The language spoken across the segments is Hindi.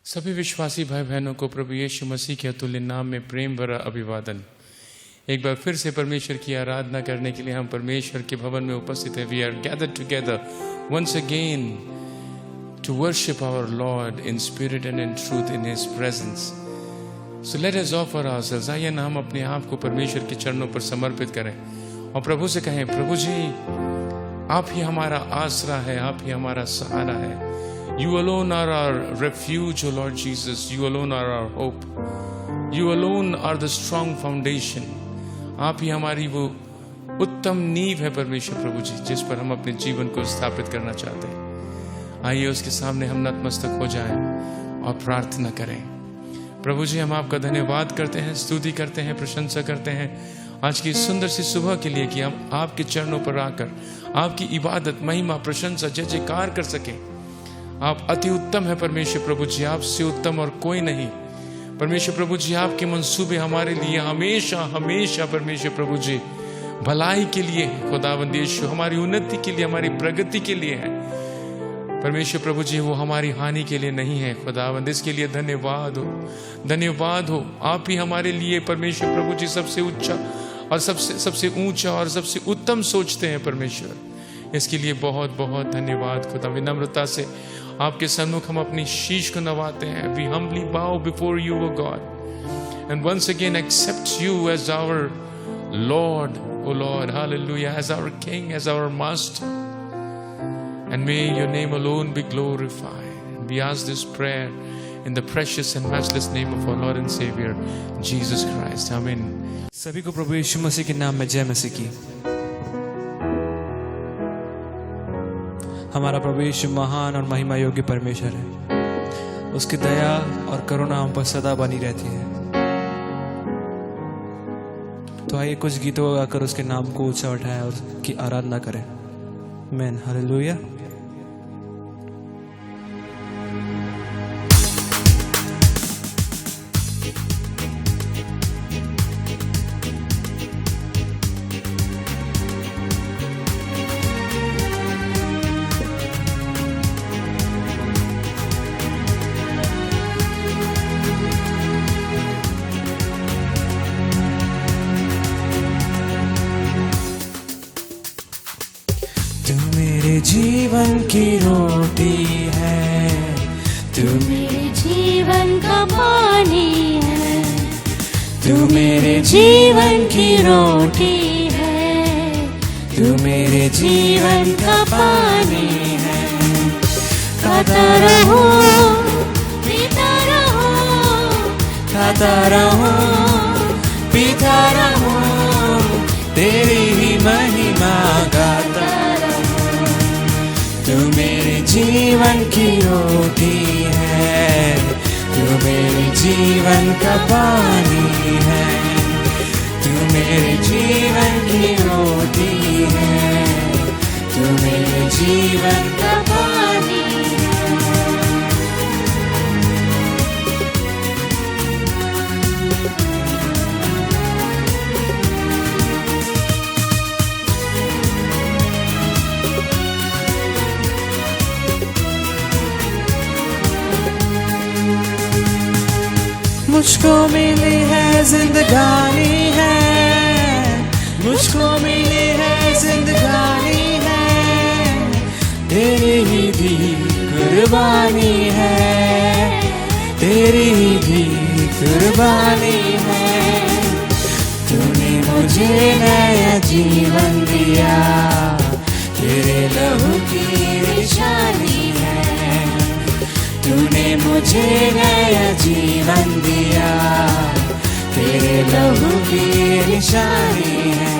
सभी विश्वासी भाई बहनों को प्रभु यीशु मसीह के अतुल्य नाम में प्रेम भरा अभिवादन। एक बार फिर से परमेश्वर की आराधना करने के लिए हम परमेश्वर के भवन में उपस्थित हैं। We are gathered together once again to worship our lord in spirit and in truth in his presence. So let us offer ourselves. आइए ना हम अपने आप को परमेश्वर के चरणों पर समर्पित करें और प्रभु से कहें, प्रभु जी आप ही हमारा आसरा है, आप ही हमारा सहारा है। You alone are our refuge, O Lord Jesus. You alone are our hope. You alone are the strong foundation. आप ही हमारी वो उत्तम नींव है परमेश्वर प्रभु जी, जिस पर हम अपने जीवन को स्थापित करना चाहते हैं। आइए उसके सामने हम नतमस्तक हो जाएं और प्रार्थना करें। प्रभु जी हम आपका धन्यवाद करते हैं, स्तुति करते हैं, प्रशंसा करते हैं आज की सुंदर सी सुबह के लिए कि हम आपके चरणों पर आकर आपकी इबादत, महिमा, प्रशंसा, जय जयकार कर सकें। आप अति उत्तम है परमेश्वर प्रभु जी, आपसे उत्तम और कोई नहीं। परमेश्वर प्रभु जी आपके मंसूबे हमारे लिए हमेशा हमेशा परमेश्वर प्रभु जी भलाई के लिए है। खुदावंद यीशु हमारी उन्नति के लिए, हमारी प्रगति के लिए है परमेश्वर प्रभु जी, वो हमारी हानि के लिए नहीं है। खुदावंद इसके लिए धन्यवाद हो, धन्यवाद हो। आप ही हमारे लिए परमेश्वर प्रभु जी सबसे ऊंचा और सबसे ऊंचा और सबसे उत्तम सोचते हैं परमेश्वर। इसके लिए बहुत बहुत धन्यवाद खुदा। विनम्रता से आपके सन्मुख हम अपनी शीश को नवाते हैं। We humbly bow before you, O God, and once again accept you as our Lord, O Lord, hallelujah, as our King, as our Master, and may your name alone be glorified. And we ask this prayer in the precious and matchless name of our Lord and Savior Jesus Christ, amen. सभी को प्रभु यीशु मसीह के नाम में जय मसीह की। हमारा प्रभु यीशु महान और महिमा योग्य परमेश्वर है। उसकी दया और करुणा हम पर सदा बनी रहती है। तो आइए कुछ गीतों गाकर उसके नाम को ऊंचा उठाएं और उसकी आराधना करें। आमीन, हालेलुया। जीवन की रोटी है, तू मेरे जीवन का पानी है, तू मेरे जीवन की रोटी है, तू मेरे जीवन का पानी है। खाता रहो, पीता रहो, खाता रहो, पीता रहो, तेरी ही महिमा गाता। तू मेरे जीवन की रोटी है, तू मेरे जीवन का पानी है, तू मेरे जीवन की रोटी है, तू मेरे जीवन का पानी मुझको मिली है जिंदगानी है, मुझको मिली है जिंदगानी है, तेरी ही दी कुर्बानी है, तेरी ही दी कुर्बानी है। तूने मुझे नया जीवन दिया, तेरे लहू की निशानी है। तूने मुझे नया जीवन दिया, तेरे लहू की निशानी है।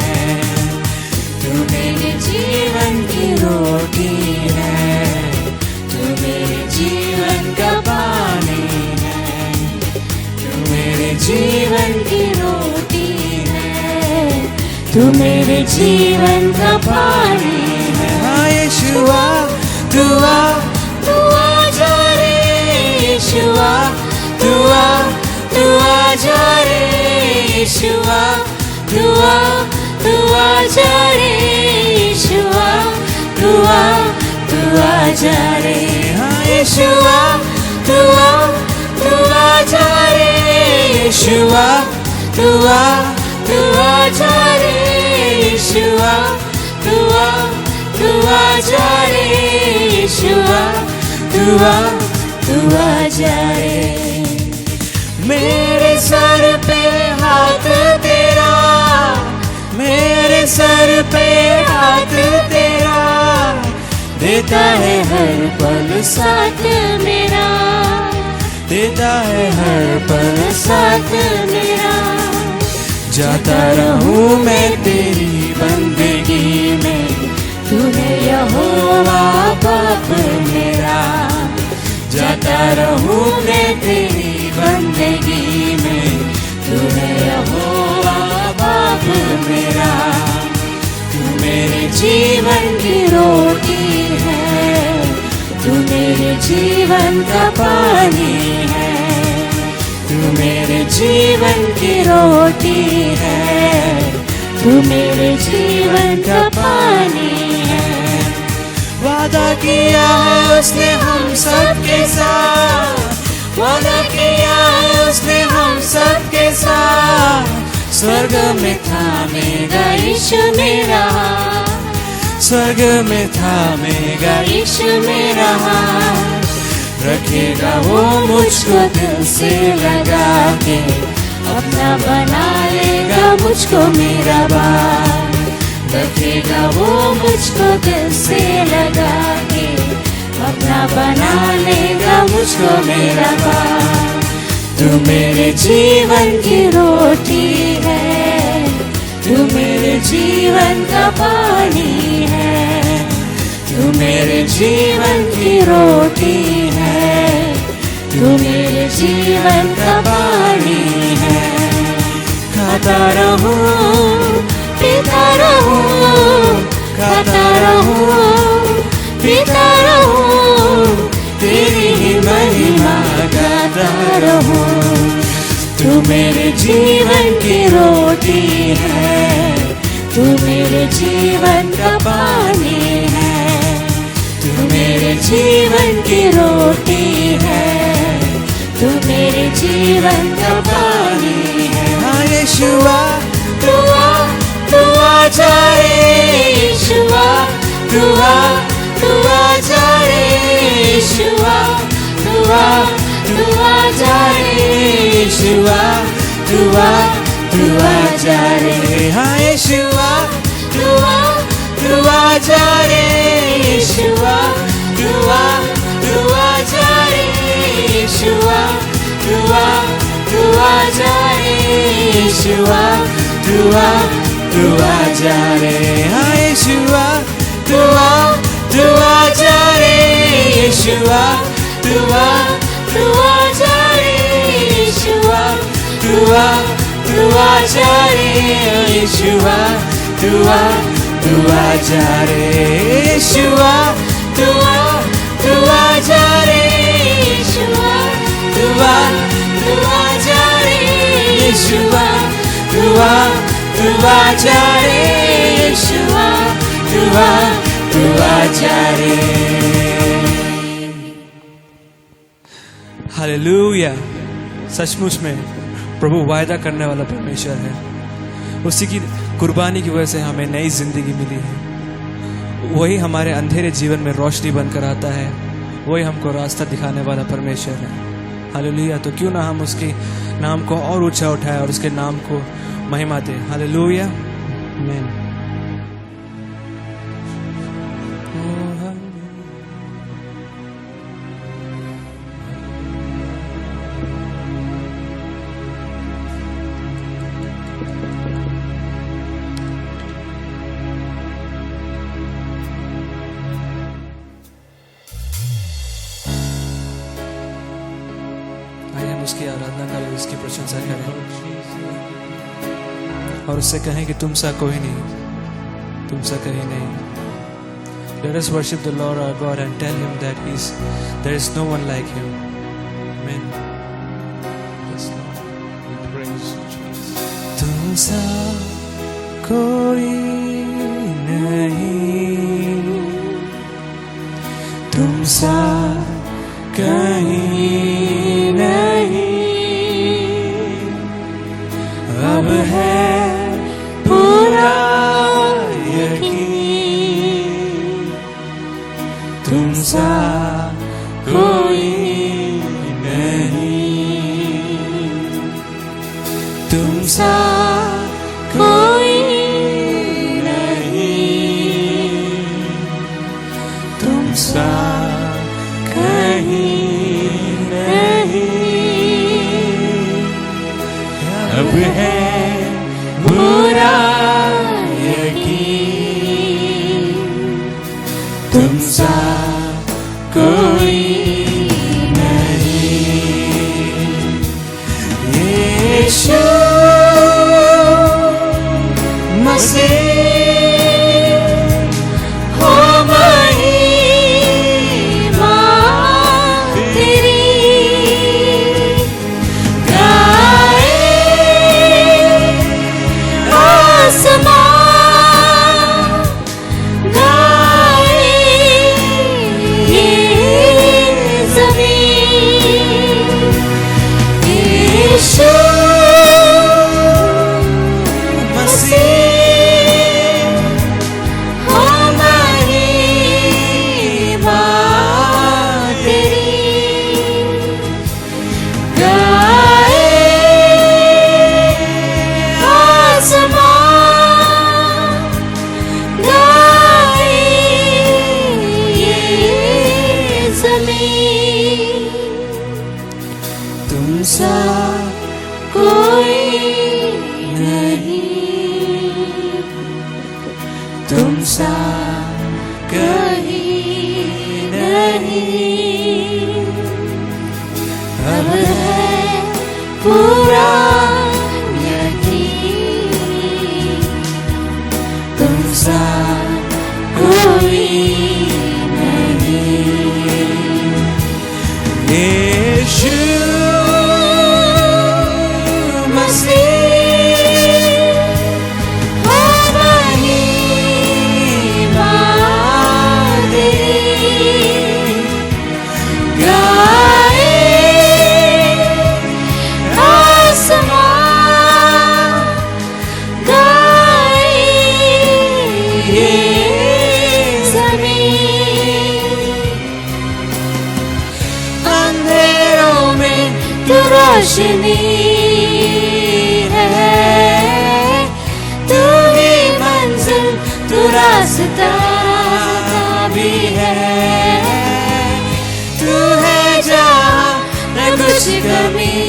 तू मेरे जीवन की रोटी है, तू मेरे जीवन का पानी है, तू मेरे जीवन की रोटी है, तू मेरे जीवन का पानी है। हाँ यीशुआ तू आ, तू आजा रे यीशुआ, तू आजा रे यीशुआ, तू आजा रे यीशुआ, तू आजा रे। हाँ यीशुआ तू तू आजा रे यीशुआ, तू आजा रे यीशुआ, तू आजा रे यीशुआ, तू आजा रे। मेरे सर पे हाथ तेरा, मेरे सर पे हाथ तेरा, देता है हर पल साथ मेरा, देता है हर पल साथ मेरा। जाता रहूं मैं तेरी बंदगी में, तू है यहोवा बाप मेरा। जाता रहूं मैं तेरी बंदगी में, तू है यहोवा बाप मेरा। तू मेरे जीवन की रोटी है, तू मेरे जीवन का पानी है, तू मेरे जीवन की रोटी है, तू मेरे जीवन का पानी है। वादा किया है उसने हम सबके साथ, वादा किया है उसने हम सबके साथ। स्वर्ग में थामेगा यीशु मेरा, स्वर्ग में थामेगा यीशु मेरा हाथ। रखेगा वो मुझको दिल से लगा के, अपना बना लेगा मुझको मेरा बाप। रखेगा वो मुझको दिल से लगा के, अपना बना लेगा मुझको मेरा बाप। तू मेरे जीवन की रोटी है, तू मेरे जीवन का पानी है, तू मेरे जीवन की रोटी है, तू मेरे जीवन का पानी है। खाता रहूं पीता रहूं, खाता रहूं पीता रहूं, तेरी ही महिमा गाता रहूं। तू मेरे जीवन की रोटी है, तू मेरे जीवन का पानी है, तू मेरे जीवन की रोटी है, तू मेरे जीवन का पानी है। हाँ यीशुआ, तू आजा रे यीशुआ, तू आजा रे यीशुआ, तू आजा रे यीशुआ, तू आजा रे। हाँ यीशुआ, तू आजा रे यीशुआ, तू आजा रे यीशुआ, तू आजा रे यीशुआ, तू आजा रे। हाँ यीशुआ, तू आजा रे यीशुआ, तू आजा रे यीशुआ, तू आजा रे यीशुआ, तू आजा रे यीशुआ, तू आजा रे यीशुआ, तू आजा रे यीशुआ, तू आजा रे यीशुआ, तू आजा रे। हालेलुया। सचमुच में प्रभु वायदा करने वाला परमेश्वर है। उसी की कुर्बानी की वजह से हमें नई जिंदगी मिली है। वही हमारे अंधेरे जीवन में रोशनी बनकर आता है, वही हमको रास्ता दिखाने वाला परमेश्वर है। हालेलुया। तो क्यों ना हम उसके नाम को और ऊंचा उठाएं और उसके नाम को महिमा दें। हालेलुया। आमीन। उसकी आराधना करें, उसकी प्रशंसा करें और उससे कहें कि तुम सा कोई नहीं, तुम सा कहीं नहीं। Let us worship the Lord our God and tell him that there is no one like him. Amen. Yes, Lord. We praise you, Jesus. तुम सा कोई नहीं, तुम सा कहीं नहीं। है पूरा यकीन, तुम सा कोई नहीं, तुम सा कोई नहीं, तुम सा कहीं नहीं। अब है पूरा यकीन, तुम सा कोई नहीं। यीशु मसीह हो महिमा तेरी, गाए आसमान, गाए ये ज़मीन। यीशु मसीह हो महिमा तेरी, गाए आसमान, गाए ये ज़मीन। तुम सा कोई नहीं, तुम सा कहीं नहीं। अब है पूरा यकीन, तुम सा कोई नहीं। यीशु मसीह हो महिमा तेरी, गाए आसमान, गाए ये ज़मीन। अंधेरों में तू रोशनी है, तू ही मंजिल, तू रास्ता भी है। तू है जहाँ न कुछ कमी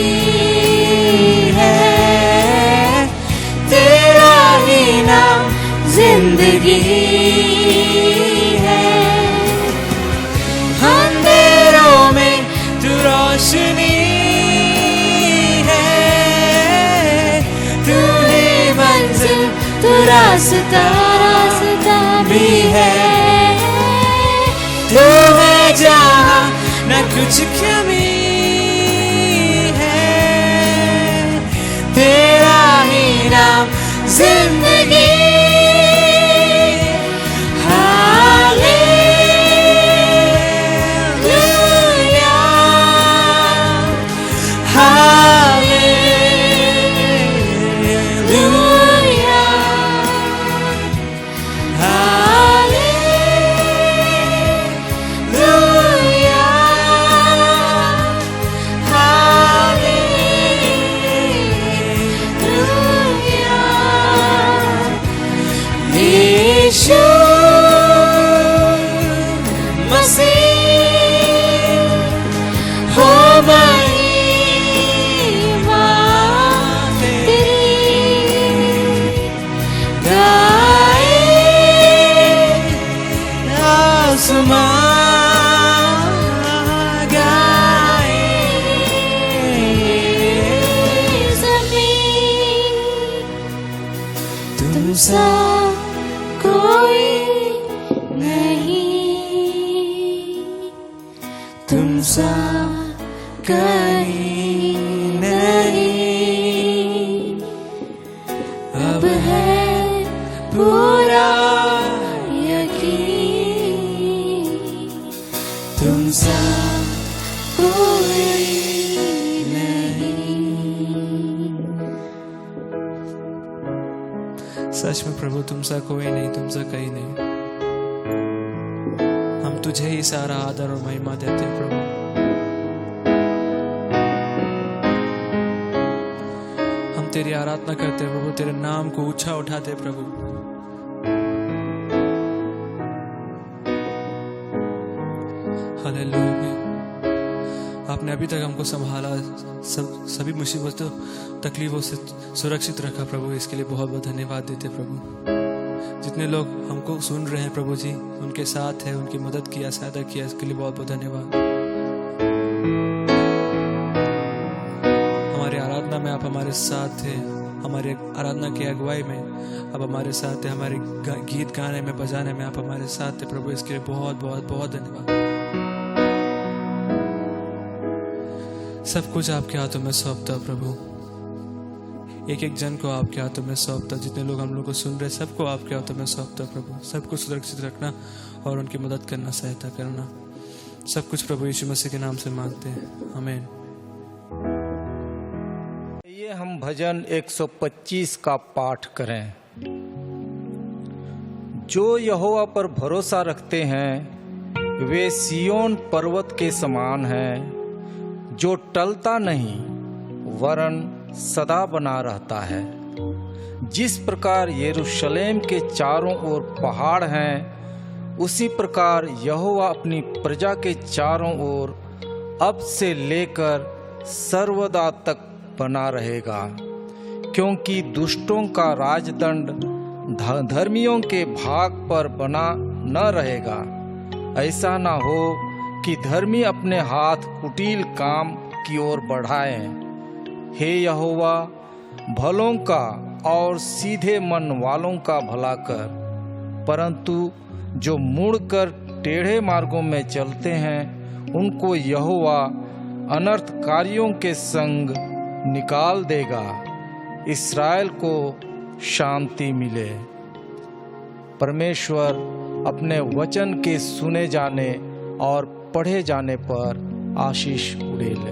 है, तेरा ही नाम जिंदगी है। अंधेरों में तू रोशनी है, तू ही मंजिल, तू रास्ता भी है। तू है जहाँ न कुछ कमी है, तेरा ही नाम जिंदगी। Hallelujah, hallelujah, hallelujah, hallelujah. Yeshu Masih हो महिमा तेरी, गाए आसमान गाए ज़मीन। तुम सा कोई नहीं, तुम सा कहीं नहीं। अब है पूरा यकीन, तुम सा कोई नहीं। सच में प्रभु तुम सा कोई नहीं, तुम सा कहीं नहीं। हम तुझे ही सारा आदर और महिमा देते हैं प्रभु। हम तेरी आराधना करते हैं प्रभु, तेरे नाम को ऊंचा उठाते हैं प्रभु। हालेलुया। आपने अभी तक हमको संभाला, सभी मुसीबतों तकलीफों से सुरक्षित रखा प्रभु, इसके लिए बहुत बहुत धन्यवाद देते प्रभु। जितने लोग हमको सुन रहे हैं प्रभु जी, उनके साथ है, उनकी मदद किया, सहायता किया, इसके लिए बहुत बहुत धन्यवाद। हमारे आराधना में आप हमारे साथ थे, हमारे आराधना की अगुवाई में आप हमारे साथ थे, हमारे गीत गाने में, बजाने में आप हमारे साथ थे प्रभु, इसके लिए बहुत बहुत बहुत धन्यवाद। सब कुछ आपके हाथों में सौंपता प्रभु, एक एक जन को आपके हाथों में सौंपता, जितने लोग हम लोग को सुन रहे सबको आपके हाथों में सौंपता प्रभु। सब कुछ सुरक्षित रखना और उनकी मदद करना, सहायता करना, सब कुछ प्रभु यीशु मसीह के नाम से मांगते हैं, आमीन। ये हम भजन 125 का पाठ करें। जो यहोवा पर भरोसा रखते हैं वे सिय्योन पर्वत के समान हैं, जो टलता नहीं वरन सदा बना रहता है। जिस प्रकार यरूशलेम के चारों ओर पहाड़ हैं, उसी प्रकार यहोवा अपनी प्रजा के चारों ओर अब से लेकर सर्वदा तक बना रहेगा। क्योंकि दुष्टों का राजदंड धर्मियों के भाग पर बना न रहेगा। ऐसा न हो कि धर्मी अपने हाथ कुटिल काम की ओर बढ़ाएं। हे यहोवा, भलों का और सीधे मन वालों का भला कर, परंतु जो मुड़कर टेढ़े मार्गों में चलते हैं उनको यहोवा अनर्थकारियों के संग निकाल देगा। इस्राएल को शांति मिले। परमेश्वर अपने वचन के सुने जाने और पढ़े जाने पर आशीष उड़ेले।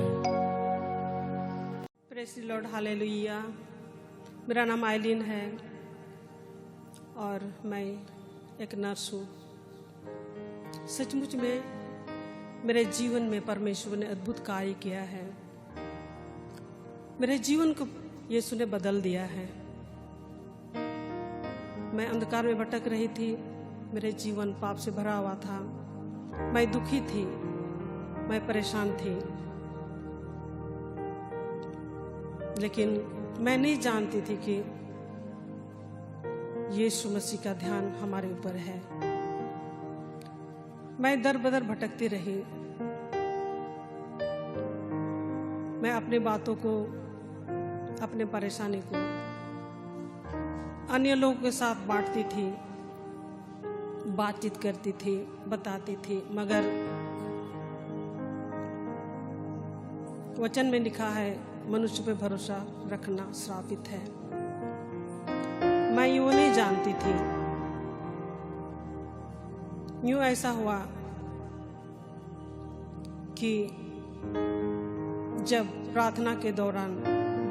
Praise the Lord, hallelujah. मेरा नाम आइलिन है और मैं एक नर्स हूँ। सचमुच में मेरे जीवन में परमेश्वर ने अद्भुत कार्य किया है। मेरे जीवन को यीशु ने बदल दिया है। मैं अंधकार में भटक रही थी, मेरे जीवन पाप से भरा हुआ था, मैं दुखी थी, मैं परेशान थी, लेकिन मैं नहीं जानती थी कि यीशु मसीह का ध्यान हमारे ऊपर है। मैं दर बदर भटकती रही। मैं अपनी बातों को, अपने परेशानी को अन्य लोगों के साथ बांटती थी, बातचीत करती थी, बताती थी, मगर वचन में लिखा है मनुष्य पे भरोसा रखना श्रापित है। मैं यूं नहीं जानती थी। यूं ऐसा हुआ कि जब प्रार्थना के दौरान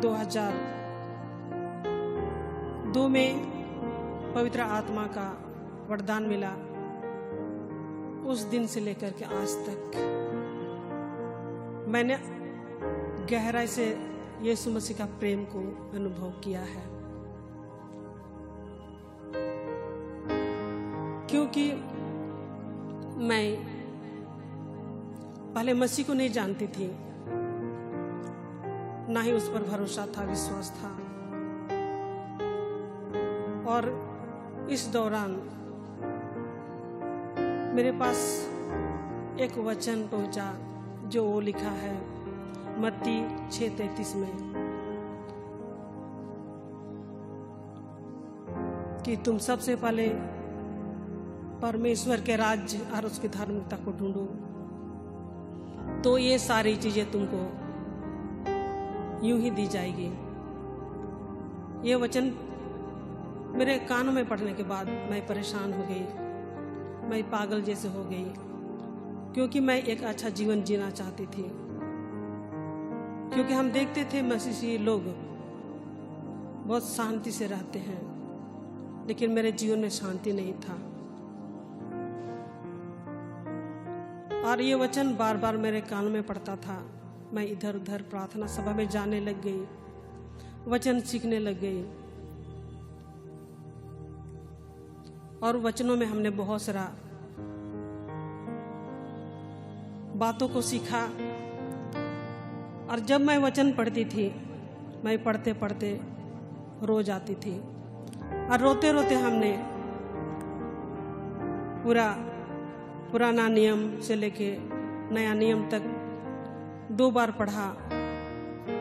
2002 में पवित्र आत्मा का वरदान मिला, उस दिन से लेकर के आज तक मैंने गहराई से यीशु मसीह का प्रेम को अनुभव किया है। क्योंकि मैं पहले मसीह को नहीं जानती थी, ना ही उस पर भरोसा था, विश्वास था। और इस दौरान मेरे पास एक वचन पहुंचा जो वो लिखा है मत्ती 6:33 में कि तुम सबसे पहले परमेश्वर के राज्य और उसकी धार्मिकता को ढूंढो, तो ये सारी चीजें तुमको यूं ही दी जाएगी। ये वचन मेरे कानों में पड़ने के बाद मैं परेशान हो गई, मैं पागल जैसे हो गई, क्योंकि मैं एक अच्छा जीवन जीना चाहती थी। क्योंकि हम देखते थे मसीही लोग बहुत शांति से रहते हैं, लेकिन मेरे जीवन में शांति नहीं था। और ये वचन बार बार मेरे कान में पड़ता था। मैं इधर उधर प्रार्थना सभा में जाने लग गई, वचन सीखने लग गई, और वचनों में हमने बहुत सारा बातों को सीखा। और जब मैं वचन पढ़ती थी, मैं पढ़ते पढ़ते रो जाती थी, और रोते रोते हमने पुराना नियम से लेके नया नियम तक 2 बार पढ़ा,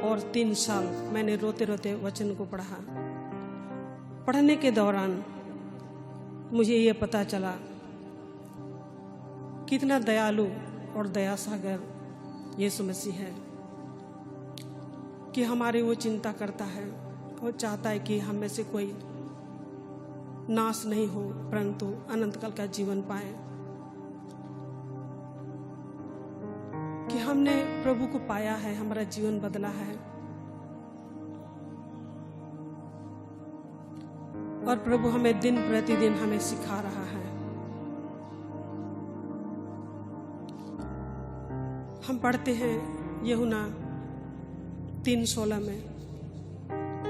और 3 साल मैंने रोते रोते वचन को पढ़ा। पढ़ने के दौरान मुझे ये पता चला कितना दयालु और दया सागर यीशु मसीह है, कि हमारी वो चिंता करता है। वो चाहता है कि हम में से कोई नाश नहीं हो, परंतु अनंत काल का जीवन पाए। कि हमने प्रभु को पाया है, हमारा जीवन बदला है, और प्रभु हमें दिन प्रतिदिन हमें सिखा रहा है। हम पढ़ते हैं यूहन्ना 3:16 में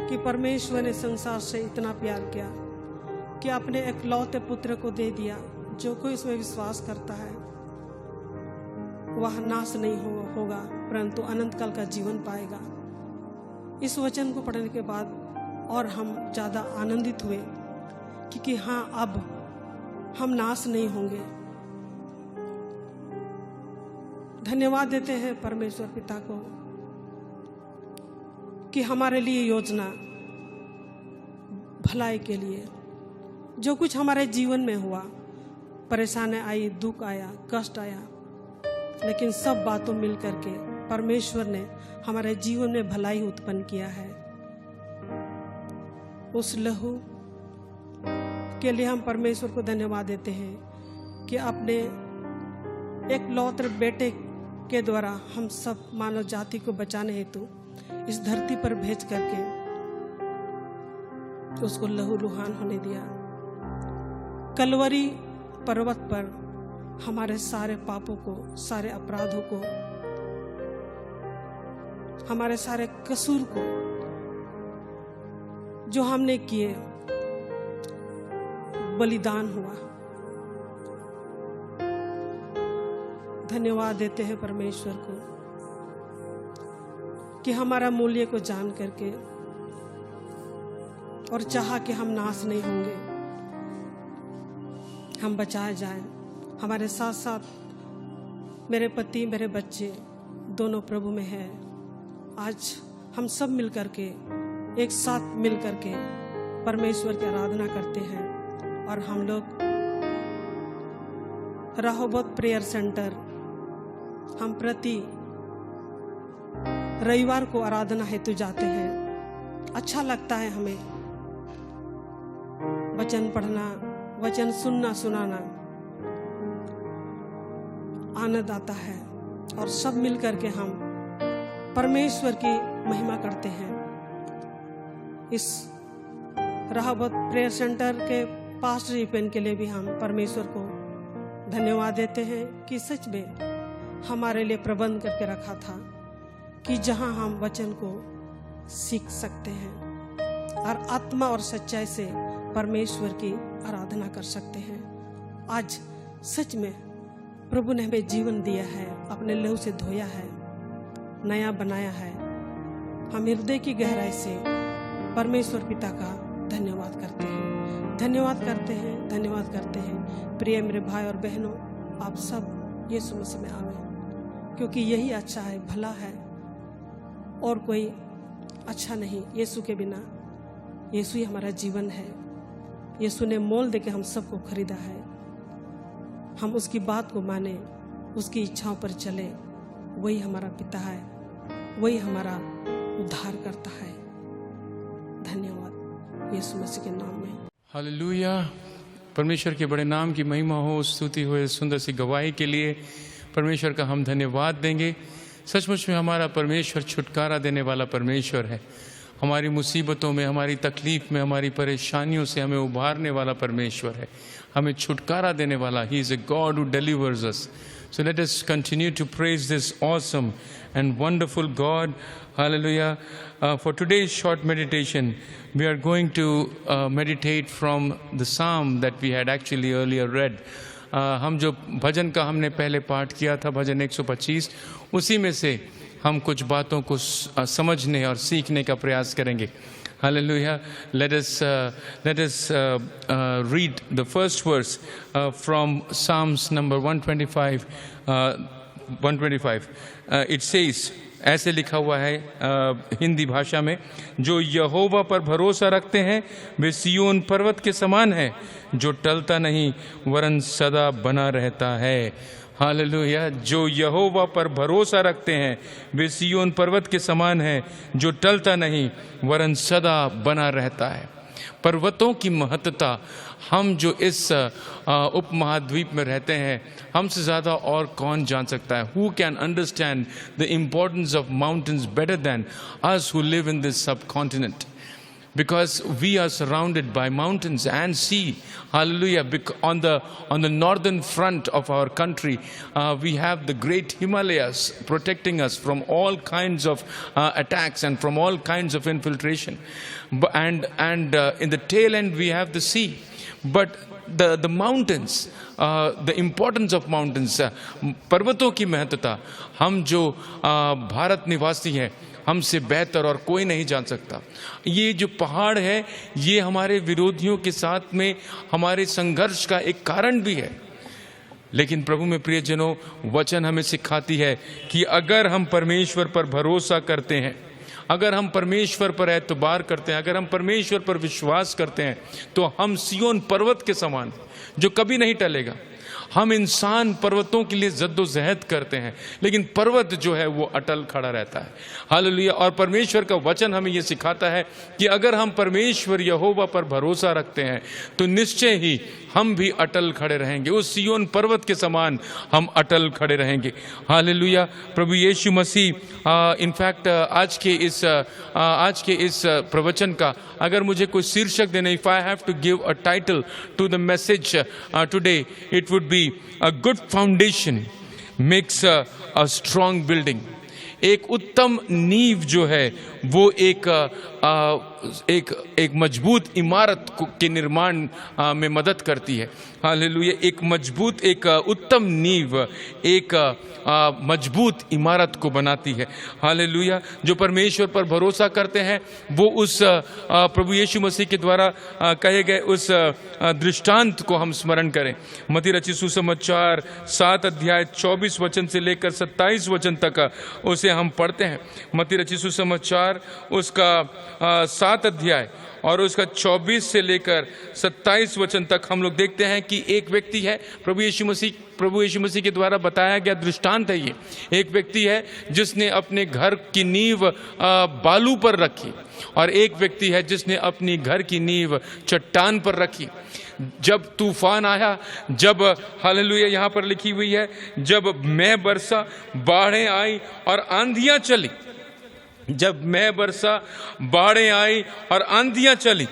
कि परमेश्वर ने संसार से इतना प्यार किया कि अपने एकलौते पुत्र को दे दिया, जो कोई उसमें विश्वास करता है वह नाश नहीं होगा, परंतु अनंत काल का जीवन पाएगा। इस वचन को पढ़ने के बाद और हम ज़्यादा आनंदित हुए, क्योंकि हाँ, अब हम नाश नहीं होंगे। धन्यवाद देते हैं परमेश्वर पिता को कि हमारे लिए योजना भलाई के लिए जो कुछ हमारे जीवन में हुआ, परेशानी आई, दुख आया, कष्ट आया, लेकिन सब बातों मिल करके परमेश्वर ने हमारे जीवन में भलाई उत्पन्न किया है। उस लहू के लिए हम परमेश्वर को धन्यवाद देते हैं कि अपने एक लौते बेटे के द्वारा हम सब मानव जाति को बचाने हेतु इस धरती पर भेज करके उसको लहू लुहान होने दिया। कलवरी पर्वत पर हमारे सारे पापों को, सारे अपराधों को, हमारे सारे कसूर को जो हमने किए बलिदान हुआ। धन्यवाद देते हैं परमेश्वर को कि हमारा मूल्य को जान करके और चाहा कि हम नाश नहीं होंगे, हम बचाए जाएं। हमारे साथ साथ मेरे पति, मेरे बच्चे दोनों प्रभु में हैं। आज हम सब मिल करके, एक साथ मिल करके परमेश्वर की आराधना करते हैं। और हम लोग राहोबोत प्रेयर सेंटर हम प्रति रविवार को आराधना हेतु जाते हैं। अच्छा लगता है हमें वचन पढ़ना, वचन सुनना, सुनाना आनंद आता है, और सब मिल करके हम परमेश्वर की महिमा करते हैं। इस राहोबोत प्रेयर सेंटर के पास्टर ईपेन के लिए भी हम परमेश्वर को धन्यवाद देते हैं कि सच में हमारे लिए प्रबंध करके रखा था कि जहां हम वचन को सीख सकते हैं और आत्मा और सच्चाई से परमेश्वर की आराधना कर सकते हैं। आज सच में प्रभु ने हमें जीवन दिया है, अपने लहू से धोया है, नया बनाया है। हम हृदय की गहराई से परमेश्वर पिता का धन्यवाद करते हैं, धन्यवाद करते हैं, धन्यवाद करते हैं। प्रिय मेरे भाई और बहनों, आप सब यीशु मसीह में आवे, क्योंकि यही अच्छा है, भला है, और कोई अच्छा नहीं। यीशु के बिना, यीशु ही हमारा जीवन है। यीशु ने मोल देके हम सबको खरीदा है। हम उसकी बात को माने, उसकी इच्छाओं पर चले, वही हमारा पिता है, वही हमारा उद्धार करता है। धन्यवाद यीशु मसीह के नाम में। हालेलुया। परमेश्वर के बड़े नाम की महिमा हो, स्तुति हो। सुंदर सी गवाही के लिए परमेश्वर का हम धन्यवाद देंगे। सचमुच में हमारा परमेश्वर छुटकारा देने वाला परमेश्वर है। हमारी मुसीबतों में, हमारी तकलीफ में, हमारी परेशानियों से हमें उबारने वाला परमेश्वर है, हमें छुटकारा देने वाला. He is a God who delivers us. So let us continue to praise this awesome and wonderful God. Hallelujah. For today's short meditation, we are going to meditate from the psalm that we had actually earlier read. हम जो भजन का हमने पहले पाठ किया था, भजन 125, उसी में से हम कुछ बातों को समझने और सीखने का प्रयास करेंगे. Hallelujah. Let us read the first verse from Psalms number 125. 125. It says, ऐसे लिखा हुआ है हिंदी भाषा में, जो यहोवा पर भरोसा रखते हैं वे सिय्योन पर्वत के समान है, जो टलता नहीं वरन सदा बना रहता है. हालेलुया. जो यहोवा पर भरोसा रखते हैं वे सिय्योन पर्वत के समान है, जो टलता नहीं वरन सदा बना रहता है. पर्वतों की महत्ता हम जो इस उपमहाद्वीप में रहते हैं, हमसे ज़्यादा और कौन जान सकता है? Who can understand the importance of mountains better than us who live in this subcontinent? Because we are surrounded by mountains and sea. Hallelujah. On the northern front of our country, we have the great Himalayas protecting us from all kinds of attacks and from all kinds of infiltration. And in the tail end, we have the sea. But the mountains, the importance of mountains, पर्वतों की महत्ता, हम जो भारत निवासी हैं, हमसे बेहतर और कोई नहीं जान सकता. ये जो पहाड़ है, ये हमारे विरोधियों के साथ में हमारे संघर्ष का एक कारण भी है. लेकिन प्रभु में प्रियजनों, वचन हमें सिखाती है कि अगर हम परमेश्वर पर भरोसा करते हैं, अगर हम परमेश्वर पर एतबार करते हैं, अगर हम परमेश्वर पर विश्वास करते हैं, तो हम सिय्योन पर्वत के समान, जो कभी नहीं टलेगा. हम इंसान पर्वतों के लिए जद्दोजहद करते हैं, लेकिन पर्वत जो है वो अटल खड़ा रहता है. हालेलुया. और परमेश्वर का वचन हमें ये सिखाता है कि अगर हम परमेश्वर यहोवा पर भरोसा रखते हैं, तो निश्चय ही हम भी अटल खड़े रहेंगे. उस सिय्योन पर्वत के समान हम अटल खड़े रहेंगे. हालेलुया. प्रभु यीशु मसीह इनफैक्ट आज के इस प्रवचन का अगर मुझे कोई शीर्षक देना, if I have to give a title to the message today, it would be a good foundation makes a strong building. एक उत्तम नींव जो है वो एक मजबूत इमारत के निर्माण में मदद करती है. हालेलुया. एक उत्तम नींव एक मजबूत इमारत को बनाती है. हालेलुया. जो परमेश्वर पर भरोसा करते हैं वो उस प्रभु यीशु मसीह के द्वारा कहे गए उस दृष्टांत को हम स्मरण करें. मत्ती रचित सुसमाचार 7 अध्याय 24 वचन से लेकर 27 वचन तक उसे हम पढ़ते हैं. मत्ती रचित सुसमाचार उसका 7 अध्याय और उसका 24 से लेकर 27 वचन तक हम लोग देखते हैं कि एक व्यक्ति है, प्रभु यीशु मसीह के द्वारा बताया गया दृष्टांत है ये. एक व्यक्ति है जिसने अपने घर की नींव बालू पर रखी, और एक व्यक्ति है जिसने अपनी घर की नींव चट्टान पर रखी. जब तूफान आया, जब हालेलुया यहाँ पर लिखी हुई है, जब मैं बरसा, बाढ़ें आई और आंधियां चली. जब मैं बरसा, बाढ़ें आई और आंधियां चली,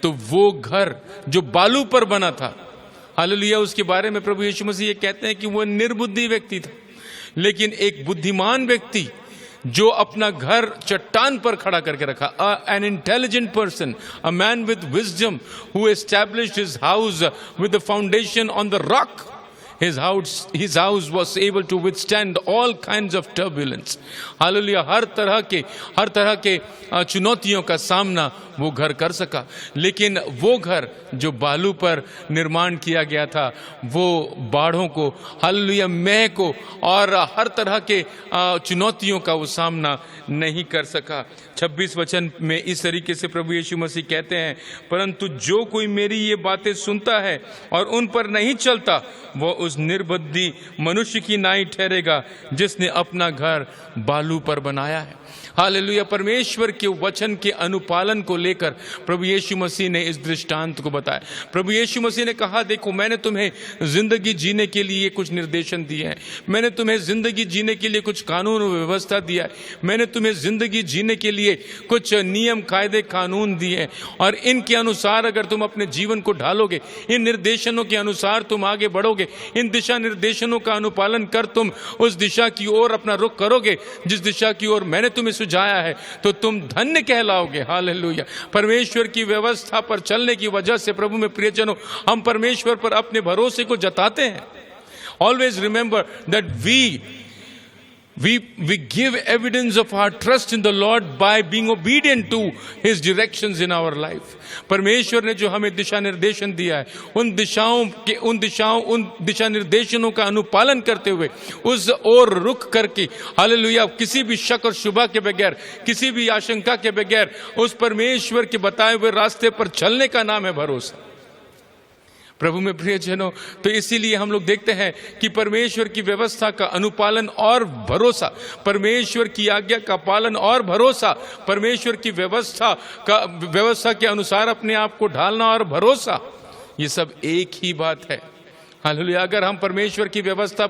तो वो घर जो बालू पर बना था, हालेलुया, उसके बारे में प्रभु यीशु मसीह ये कहते हैं कि वो निर्बुद्धि व्यक्ति था. लेकिन एक बुद्धिमान व्यक्ति जो अपना घर चट्टान पर खड़ा करके रखा, an intelligent person, a man with wisdom who established his house with the foundation on the rock. His house was able to withstand all kinds of turbulence. Hallelujah. हर तरह के चुनौतियों का सामना वो घर कर सका. लेकिन वो घर जो बालू पर निर्माण किया गया था, वो बाढ़ों को, हालेलुया, मेह को और हर तरह के चुनौतियों का वो सामना नहीं कर सका. 26 वचन में इस तरीके से प्रभु यीशु मसीह कहते हैं, परंतु जो कोई मेरी ये बातें सुनता है और उन पर नहीं चलता, वो उस निर्बुद्धि मनुष्य की नाई ठहरेगा जिसने अपना घर बालू पर बनाया है. हालेलुया। परमेश्वर के वचन के अनुपालन को लेकर प्रभु यीशु मसीह ने इस दृष्टांत को बताया। प्रभु यीशु मसीह ने कहा, देखो मैंने तुम्हें जिंदगी जीने के लिए कुछ निर्देशन दिए हैं, मैंने तुम्हें जिंदगी जीने के लिए कुछ कानून और व्यवस्था दिया है, मैंने तुम्हें जिंदगी जीने के लिए कुछ नियम कायदे कानून दिए हैं, और इनके अनुसार अगर तुम अपने जीवन को ढालोगे, इन निर्देशनों के अनुसार तुम आगे बढ़ोगे, इन दिशा निर्देशनों का अनुपालन कर तुम उस दिशा की ओर अपना रुख करोगे जिस दिशा की ओर मैंने तुम्हें सुझाया है, तो तुम धन्य कहलाओगे। हालेलुया। परमेश्वर की व्यवस्था पर चलने की वजह से प्रभु में प्रियजनों, हम परमेश्वर पर अपने भरोसे को जताते हैं। Always remember that we give evidence of our trust in the Lord by being obedient to His directions in our life. परमेश्वर ने जो हमें दिशा निर्देशन दिया है, उन दिशा निर्देशनों का अनुपालन करते हुए उस ओर रुख करके, हालेलुया, किसी भी शक और शुबा के बगैर, किसी भी आशंका के बगैर उस परमेश्वर के बताए हुए रास्ते पर चलने का नाम है भरोसा। प्रभु में प्रियजनों, तो इसीलिए हम लोग देखते हैं कि परमेश्वर की व्यवस्था का अनुपालन और भरोसा, परमेश्वर की आज्ञा का पालन और भरोसा, परमेश्वर की व्यवस्था के अनुसार अपने आप को ढालना और भरोसा, ये सब एक ही बात है। हालेलुया। अगर हम परमेश्वर की व्यवस्था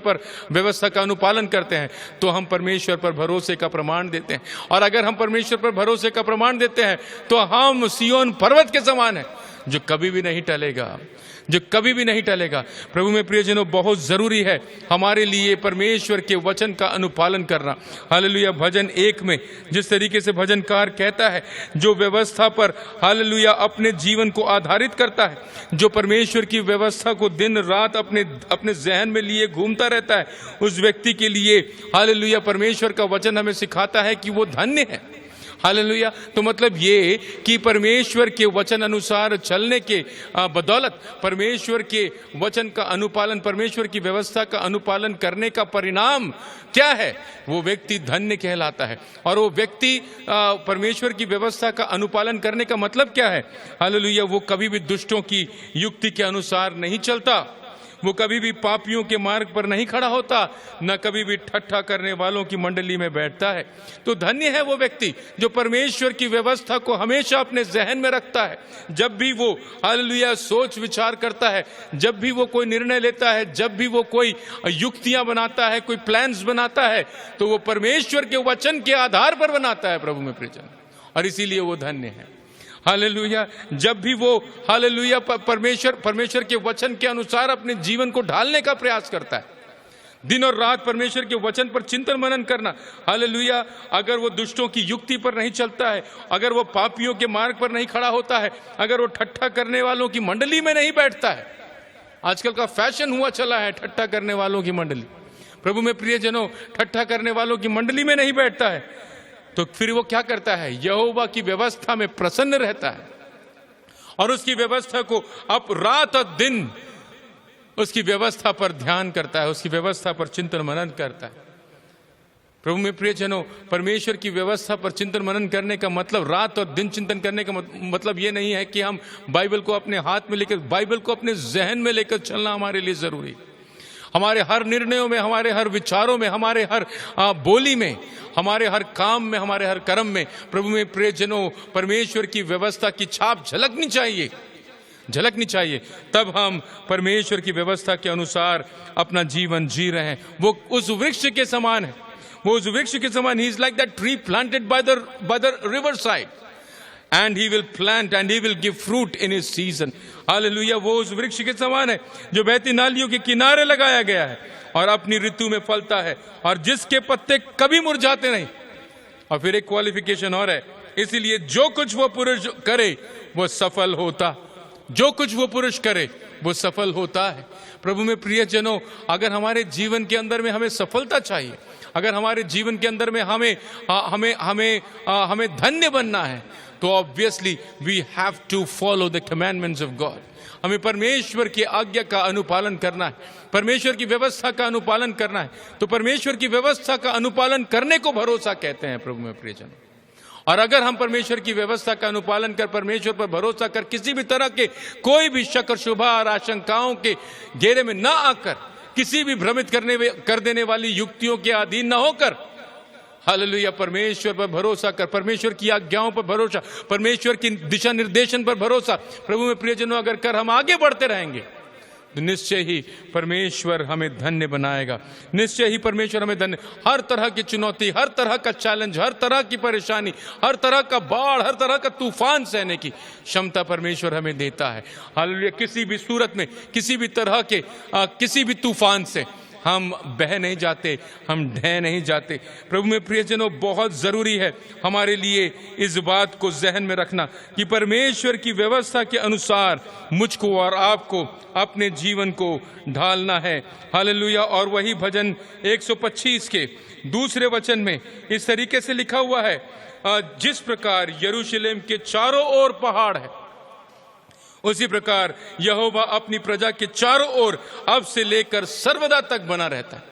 का अनुपालन करते हैं तो हम परमेश्वर पर भरोसे का प्रमाण देते हैं, और अगर हम परमेश्वर पर भरोसे का प्रमाण देते हैं तो हम सिय्योन पर्वत के समान हैं जो कभी भी नहीं टलेगा, जो कभी भी नहीं टलेगा। प्रभु में प्रियजनों, बहुत जरूरी है हमारे लिए परमेश्वर के वचन का अनुपालन करना। हालेलुया। भजन 1 में जिस तरीके से भजनकार कहता है, जो व्यवस्था पर हालेलुया अपने जीवन को आधारित करता है, जो परमेश्वर की व्यवस्था को दिन रात अपने जहन में लिए घूमता रहता है, उस व्यक्ति के लिए हालेलुया परमेश्वर का वचन हमें सिखाता है कि वो धन्य है। हालेलुया। तो मतलब ये कि परमेश्वर के वचन अनुसार चलने के बदौलत परमेश्वर के वचन का अनुपालन, परमेश्वर की व्यवस्था का अनुपालन करने का परिणाम क्या है? वो व्यक्ति धन्य कहलाता है। और वो व्यक्ति परमेश्वर की व्यवस्था का अनुपालन करने का मतलब क्या है? हालेलुया। वो कभी भी दुष्टों की युक्ति के अनुसार नहीं चलता, वो कभी भी पापियों के मार्ग पर नहीं खड़ा होता, न कभी भी ठट्ठा करने वालों की मंडली में बैठता है। तो धन्य है वो व्यक्ति जो परमेश्वर की व्यवस्था को हमेशा अपने जहन में रखता है। जब भी वो हालेलुया सोच विचार करता है, जब भी वो कोई निर्णय लेता है, जब भी वो कोई युक्तियां बनाता है, कोई प्लान्स बनाता है, तो वो परमेश्वर के वचन के आधार पर बनाता है। प्रभु में प्रियजन, और इसीलिए वो धन्य है। हालेलुया। जब भी वो हालेलुया परमेश्वर के वचन के अनुसार अपने जीवन को ढालने का प्रयास करता है, दिन और रात परमेश्वर के वचन पर चिंतन मनन करना। हालेलुया। अगर वो दुष्टों की युक्ति पर नहीं चलता है, अगर वो पापियों के मार्ग पर नहीं खड़ा होता है, अगर वो ठट्ठा करने वालों की मंडली में नहीं बैठता है, आजकल का फैशन हुआ चला है ठट्ठा करने वालों की मंडली। प्रभु में प्रियजनों, ठट्ठा करने वालों की मंडली में नहीं बैठता है, तो फिर वो क्या करता है? यहोवा की व्यवस्था में प्रसन्न रहता है और उसकी व्यवस्था को अब रात और दिन उसकी व्यवस्था पर ध्यान करता है, उसकी व्यवस्था पर चिंतन मनन करता है। प्रभु में प्रियजनों, परमेश्वर की व्यवस्था पर चिंतन मनन करने का मतलब, रात और दिन चिंतन करने का मतलब ये नहीं है कि हम बाइबल को अपने हाथ में लेकर, बाइबल को अपने जहन में लेकर चलना हमारे लिए जरूरी। हमारे हर निर्णयों में, हमारे हर विचारों में, हमारे हर बोली में, हमारे हर काम में, हमारे हर कर्म में प्रभु में प्रियजनों परमेश्वर की व्यवस्था की छाप झलकनी चाहिए। तब हम परमेश्वर की व्यवस्था के अनुसार अपना जीवन जी रहे हैं। वो उस वृक्ष के समान है, वो उस वृक्ष के समान। He is like that tree planted by the river side, and he will plant and he will give fruit in his season. Hallelujah. वो उस वृक्ष के समान है जो बहती नालियों के किनारे लगाया गया है और अपनी ऋतु में फलता है, और जिसके पत्ते कभी मुरझाते नहीं। और फिर एक क्वालिफिकेशन और है, इसीलिए जो कुछ वो पुरुष करे वो सफल होता, जो कुछ वो पुरुष करे वो सफल होता है। प्रभु में प्रियजनों, अगर हमारे जीवन के अंदर में हमें सफलता चाहिए, अगर हमारे जीवन के अंदर में हमें धन्य बनना है, तो obviously we have to follow the commandments of God. हमें परमेश्वर की आज्ञा का अनुपालन करना है, परमेश्वर की व्यवस्था का अनुपालन करना है। तो परमेश्वर की व्यवस्था का अनुपालन करने को भरोसा कहते हैं प्रभु में प्रियजन। और अगर हम परमेश्वर की व्यवस्था का अनुपालन कर, परमेश्वर पर भरोसा कर, किसी भी तरह के कोई भी शक और शुबा और आशंकाओं के घेरे में ना आकर, किसी भी भ्रमित कर देने वाली युक्तियों के अधीन न होकर हालेलुया, परमेश्वर पर भरोसा कर, परमेश्वर की आज्ञाओं पर भरोसा, परमेश्वर की दिशा निर्देशन पर भरोसा प्रभु में प्रियजनों अगर कर हम आगे बढ़ते रहेंगे तो निश्चय ही परमेश्वर हमें धन्य बनाएगा। निश्चय ही परमेश्वर हमें धन्य, हर तरह की चुनौती, हर तरह का चैलेंज, हर तरह की परेशानी, हर तरह का बाढ़, हर तरह का तूफान सहने की क्षमता परमेश्वर हमें देता है। हालेलुया, किसी भी सूरत में, किसी भी तरह के किसी भी तूफान से हम बह नहीं जाते, हम ढह नहीं जाते। प्रभु में प्रियजनों, बहुत ज़रूरी है हमारे लिए इस बात को जहन में रखना कि परमेश्वर की व्यवस्था के अनुसार मुझको और आपको अपने जीवन को ढालना है। हालेलुया। और वही भजन 125 के दूसरे वचन में इस तरीके से लिखा हुआ है, जिस प्रकार यरूशलेम के चारों ओर पहाड़ है, उसी प्रकार यहोवा अपनी प्रजा के चारों ओर अब से लेकर सर्वदा तक बना रहता है।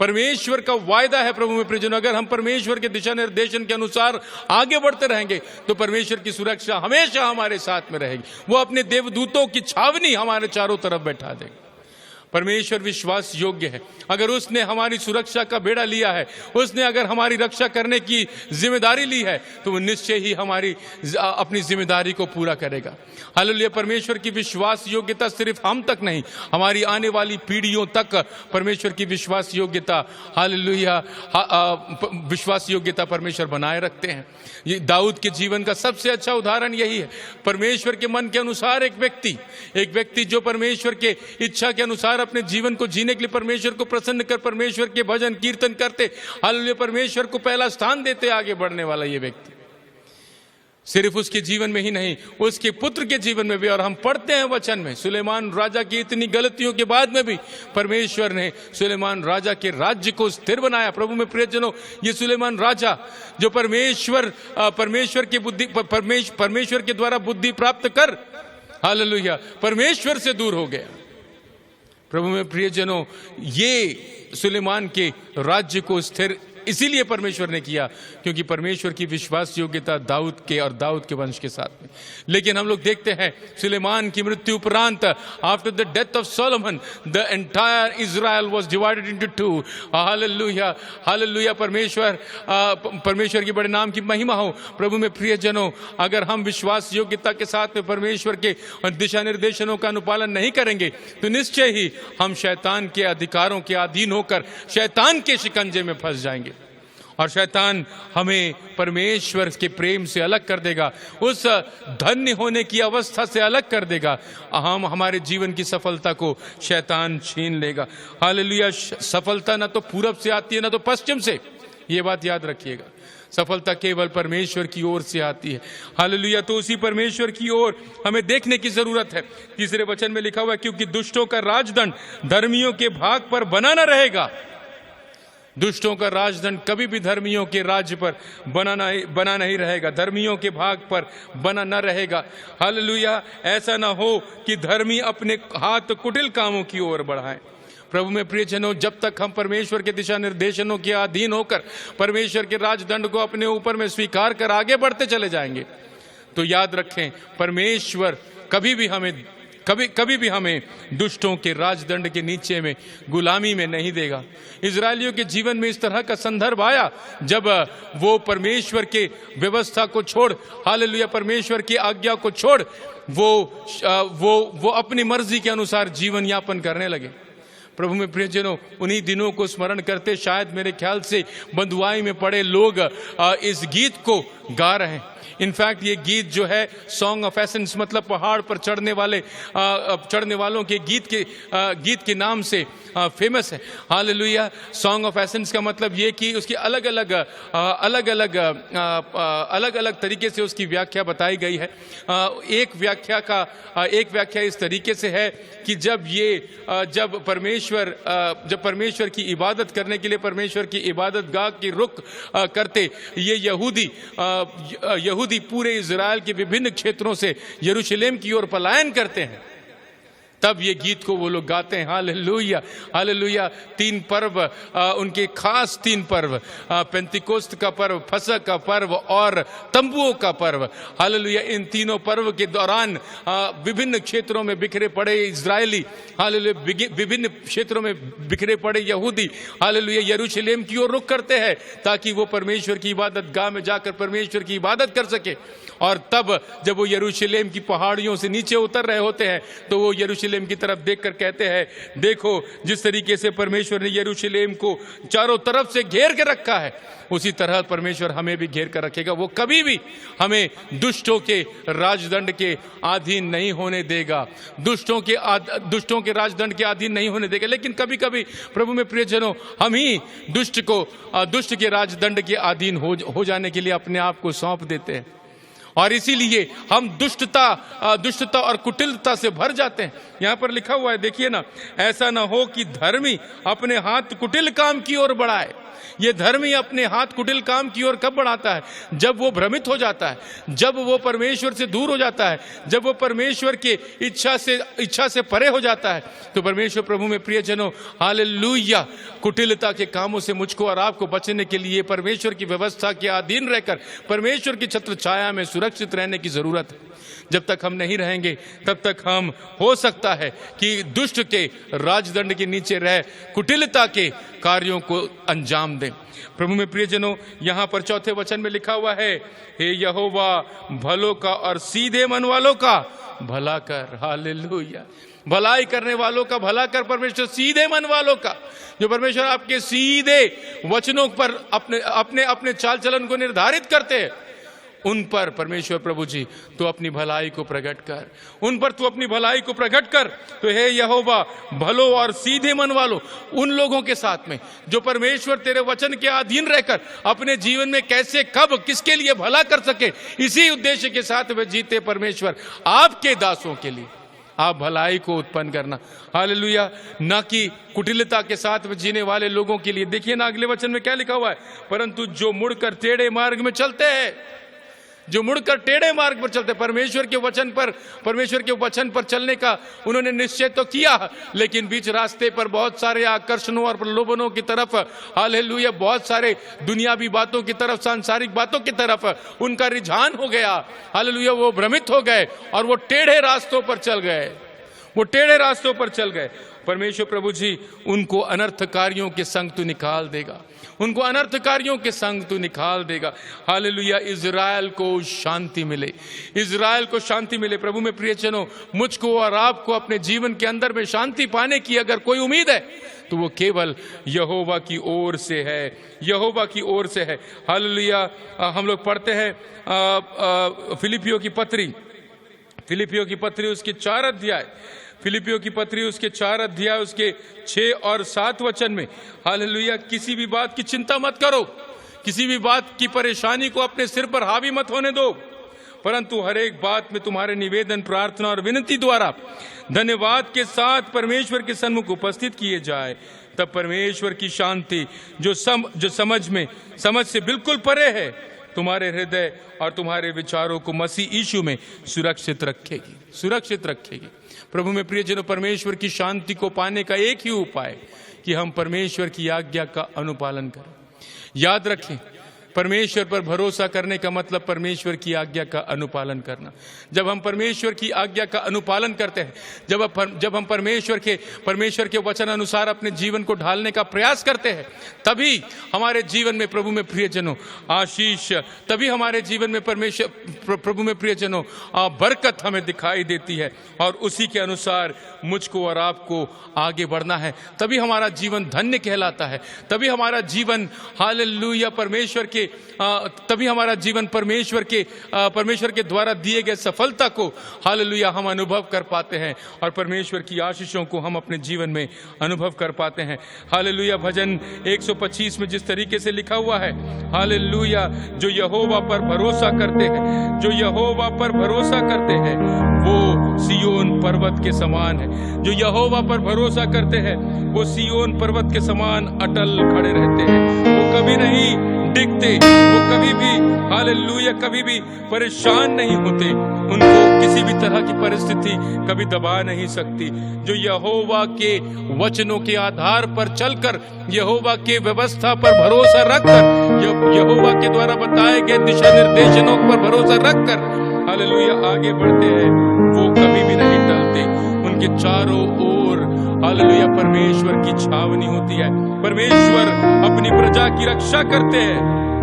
परमेश्वर का वायदा है प्रभु में प्रियजनों, अगर हम परमेश्वर के दिशा निर्देशन के अनुसार आगे बढ़ते रहेंगे तो परमेश्वर की सुरक्षा हमेशा हमारे साथ में रहेगी। वो अपने देवदूतों की छावनी हमारे चारों तरफ बैठा देगा। परमेश्वर विश्वास योग्य है। अगर उसने हमारी सुरक्षा का बेड़ा लिया है, उसने अगर हमारी रक्षा करने की जिम्मेदारी ली है, तो वो निश्चय ही हमारी अपनी जिम्मेदारी को पूरा करेगा। हालेलुया। परमेश्वर की विश्वास योग्यता सिर्फ हम तक नहीं, हमारी आने वाली पीढ़ियों तक परमेश्वर की विश्वास योग्यता, हालेलुया, विश्वास योग्यता परमेश्वर बनाए रखते हैं। ये दाऊद के जीवन का सबसे अच्छा उदाहरण यही है। परमेश्वर के मन के अनुसार एक व्यक्ति जो परमेश्वर के इच्छा के अनुसार अपने जीवन को जीने के लिए परमेश्वर को प्रसन्न कर परमेश्वर के भजन कीर्तन करते, हालेलुया, परमेश्वर को पहला स्थान देते आगे बढ़ने वाला ये व्यक्ति, सिर्फ उसके जीवन में ही नहीं, उसके पुत्र के जीवन में भी। और हम पढ़ते हैं वचन में, सुलेमान राजा की इतनी गलतियों के बाद में भी परमेश्वर ने सुलेमान राजा के राज्य को स्थिर बनाया। प्रभु में प्रियजनों, ये सुलेमान राजा जो परमेश्वर के द्वारा बुद्धि प्राप्त कर, हालेलुया, परमेश्वर से दूर हो गया। प्रभु में प्रियजनों, ये सुलेमान के राज्य को स्थिर इसीलिए परमेश्वर ने किया क्योंकि परमेश्वर की विश्वास योग्यता दाऊद के और दाऊद के वंश के साथ में। लेकिन हम लोग देखते हैं सुलेमान की मृत्यु उपरांत, after the death of Solomon, the entire Israel was divided into two. Hallelujah, hallelujah. परमेश्वर के बड़े नाम की महिमा हो। प्रभु में प्रियजनों, अगर हम विश्वास योग्यता के साथ में परमेश्वर के दिशा निर्देशनों का अनुपालन नहीं करेंगे तो निश्चय ही हम शैतान के अधिकारों के अधीन होकर शैतान के शिकंजे में फंस जाएंगे और शैतान हमें परमेश्वर के प्रेम से अलग कर देगा, उस धन्य होने की अवस्था से अलग कर देगा। हमारे जीवन की सफलता को शैतान छीन लेगा। हालेलुया। सफलता ना तो पूरब से आती है ना तो पश्चिम से, ये बात याद रखिएगा। सफलता केवल परमेश्वर की ओर से आती है। हालेलुया। तो उसी परमेश्वर की ओर हमें देखने की जरूरत है। तीसरे वचन में लिखा हुआ है, क्योंकि दुष्टों का राजदंड धर्मियों के भाग पर बना न रहेगा। दुष्टों का राजदंड कभी भी धर्मियों के राज्य पर बना नहीं रहेगा, धर्मियों के भाग पर बना न रहेगा। हालेलुया। ऐसा ना हो कि धर्मी अपने हाथ कुटिल कामों की ओर बढ़ाएं। प्रभु में प्रियजनों, जब तक हम परमेश्वर के दिशा निर्देशनों के अधीन होकर परमेश्वर के राजदंड को अपने ऊपर में स्वीकार कर आगे बढ़ते चले जाएंगे तो याद रखें, परमेश्वर कभी भी हमें दुष्टों के राजदंड के नीचे में गुलामी में नहीं देगा। इजरायलियों के जीवन में इस तरह का संदर्भ आया जब वो परमेश्वर के व्यवस्था को छोड़, हालेलुया, परमेश्वर की आज्ञा को छोड़ वो अपनी मर्जी के अनुसार जीवन यापन करने लगे। प्रभु में प्रियजनों, उन्हीं दिनों को स्मरण करते शायद मेरे ख्याल से बंधुआई में पड़े लोग इस गीत को गा रहे हैं। इनफैक्ट ये गीत जो है सॉन्ग ऑफ एसेंस, मतलब पहाड़ पर चढ़ने वालों के गीत के नाम से फेमस है। हालेलुया। सॉन्ग ऑफ एसेंस का मतलब ये कि उसकी अलग अलग तरीके से उसकी व्याख्या बताई गई है। एक व्याख्या इस तरीके से है कि जब परमेश्वर की इबादत करने के लिए परमेश्वर की इबादत गाह की रुख करते ये यहूदी पूरे इजराइल के विभिन्न क्षेत्रों से यरूशलेम की ओर पलायन करते हैं, तब ये गीत को वो लोग गाते हैं, हालेलुया हालेलुया। 3 पर्व, उनके खास 3 पर्व, पेंतिकोस्त का पर्व, फसह का पर्व और तंबुओं का पर्व, हालेलुया। इन तीनों पर्व के दौरान विभिन्न क्षेत्रों में बिखरे पड़े इजरायली, हालेलुया, विभिन्न क्षेत्रों में बिखरे पड़े यहूदी, हालेलुया, यरूशलेम की ओर रुख करते हैं ताकि वो परमेश्वर की इबादत गाह में जाकर परमेश्वर की इबादत कर सके। और तब जब वो यरूशलेम की पहाड़ियों से नीचे उतर रहे होते हैं तो वो यरूशलेम की तरफ देखकर कहते हैं, देखो जिस तरीके से परमेश्वर ने यरूशलेम को चारों तरफ से घेर के रखा है, उसी तरह परमेश्वर हमें भी घेर कर रखेगा। वो कभी भी हमें दुष्टों के राजदंड के अधीन नहीं होने देगा, दुष्टों के राजदंड के अधीन नहीं होने देगा। लेकिन कभी कभी प्रभु में प्रियजनों, हम ही दुष्ट के राजदंड के अधीन हो जाने के लिए अपने आप को सौंप देते हैं और इसीलिए हम दुष्टता और कुटिलता से भर जाते हैं। यहां पर लिखा हुआ है, देखिए ना, ऐसा ना हो कि धर्मी अपने हाथ कुटिल काम की ओर बढ़ाए। ये धर्मी अपने हाथ कुटिल काम की ओर कब बढ़ाता है? जब वो भ्रमित हो जाता है, जब वो परमेश्वर से दूर हो जाता है, जब वो परमेश्वर के इच्छा से परे हो जाता है। तो परमेश्वर प्रभु में प्रियजनों, हालेलुया, कुटिलता के कामों से मुझको और आपको बचने के लिए परमेश्वर की व्यवस्था के अधीन रहकर परमेश्वर की छत्र छाया में सुरक्षित रहने की जरूरत है। जब तक हम नहीं रहेंगे तब तक हम, हो सकता है कि दुष्ट के राजदंड के नीचे रह कुटिलता के कार्यों को अंजाम दें। प्रभु में प्रियजनों, यहाँ पर 4थे वचन में लिखा हुआ है, हे यहोवा भलों का और सीधे मन वालों का भला कर। हालेलुया, भलाई करने वालों का भला कर परमेश्वर, सीधे मन वालों का। जो परमेश्वर आपके सीधे वचनों पर अपने चाल चलन को निर्धारित करते हैं, उन पर परमेश्वर प्रभु जी तू अपनी भलाई को प्रकट कर, उन पर तू अपनी भलाई को प्रकट कर। तो हे यहोवा भलो और सीधे मन वालों, उन लोगों के साथ में जो परमेश्वर तेरे वचन के अधीन रहकर अपने जीवन में कैसे, कब, किसके लिए भला कर सके, इसी उद्देश्य के साथ वे जीते। परमेश्वर आपके दासों के लिए आप भलाई को उत्पन्न करना, हालेलुया, ना कि कुटिलता के साथ में जीने वाले लोगों के लिए। देखिए ना अगले वचन में क्या लिखा हुआ है, परंतु जो मुड़कर टेढ़े मार्ग में चलते हैं, जो मुड़कर टेढ़े मार्ग पर चलते, परमेश्वर के वचन पर चलने का उन्होंने निश्चय तो किया, लेकिन बीच रास्ते पर बहुत सारे आकर्षणों और प्रलोभनों की तरफ, हालेलुया, बहुत सारे दुनियावी बातों की तरफ, सांसारिक बातों की तरफ उनका रुझान हो गया, हालेलुया, वो भ्रमित हो गए और वो टेढ़े रास्तों पर चल गए। परमेश्वर प्रभु जी उनको अनर्थकारियों के संग तू निकाल देगा, उनको अनर्थकारियों के संग तू निकाल देगा। हालेलुया, इज़राइल को शांति मिले, इज़राइल को शांति मिले। प्रभु में प्रियजनों, मुझको और आपको अपने जीवन के अंदर में शांति पाने की अगर कोई उम्मीद है तो वो केवल यहोवा की ओर से है, यहोवा की ओर से है। हालेलुया, हम लोग पढ़ते हैं फिलिपियों की पत्री उसके 4 अध्याय, फिलिपियों की पत्री उसके 4 अध्याय उसके 6 और 7 वचन में, हालेलुया, किसी भी बात की चिंता मत करो, किसी भी बात की परेशानी को अपने सिर पर हावी मत होने दो, परंतु हर एक बात में तुम्हारे निवेदन, प्रार्थना और विनती द्वारा धन्यवाद के साथ परमेश्वर के सन्मुख उपस्थित किए जाए। तब परमेश्वर की शांति जो समझ से बिल्कुल परे है, तुम्हारे हृदय और तुम्हारे विचारों को मसीह यीशु में सुरक्षित रखेगी। प्रभु में प्रियजनों, परमेश्वर की शांति को पाने का एक ही उपाय कि हम परमेश्वर की आज्ञा का अनुपालन करें। याद रखें, परमेश्वर पर भरोसा करने का मतलब परमेश्वर की आज्ञा का अनुपालन करना। जब हम परमेश्वर की आज्ञा का अनुपालन करते हैं, जब हम परमेश्वर के वचन अनुसार अपने जीवन को ढालने का प्रयास करते हैं, तभी हमारे जीवन में प्रभु में प्रियजनों आशीष, तभी हमारे जीवन में प्रभु में प्रियजनों बरकत हमें दिखाई देती है और उसी के अनुसार मुझको और आपको आगे बढ़ना है। तभी हमारा जीवन धन्य कहलाता है, तभी हमारा जीवन, हालेलुया, तभी हमारा जीवन परमेश्वर के द्वारा दिए गए सफलता को, हालेलुया, हम अनुभव कर पाते हैं और परमेश्वर की आशीषों को हम अपने जीवन में अनुभव कर पाते हैं। हालेलुया, भजन 125 में जिस तरीके से लिखा हुआ है, हालेलुया, जो यहोवा पर भरोसा करते हैं वो सिय्योन पर्वत के समान है। जो यहोवा पर भरोसा करते हैं वो सिय्योन पर्वत के समान अटल खड़े रहते हैं, वो कभी नहीं डिगते, वो कभी भी हालेलुया कभी भी परेशान नहीं होते। उनको किसी भी तरह की परिस्थिति कभी दबा नहीं सकती। जो यहोवा के वचनों के आधार पर चलकर, यहोवा के व्यवस्था पर भरोसा रखकर, यहोवा के द्वारा बताए गए दिशा निर्देशों पर भरोसा रखकर हालेलुया आगे बढ़ते हैं, वो कभी भी नहीं टलते। उनके चारों ओर हालेलुया परमेश्वर की छावनी होती है। परमेश्वर अपनी प्रजा की रक्षा करते हैं।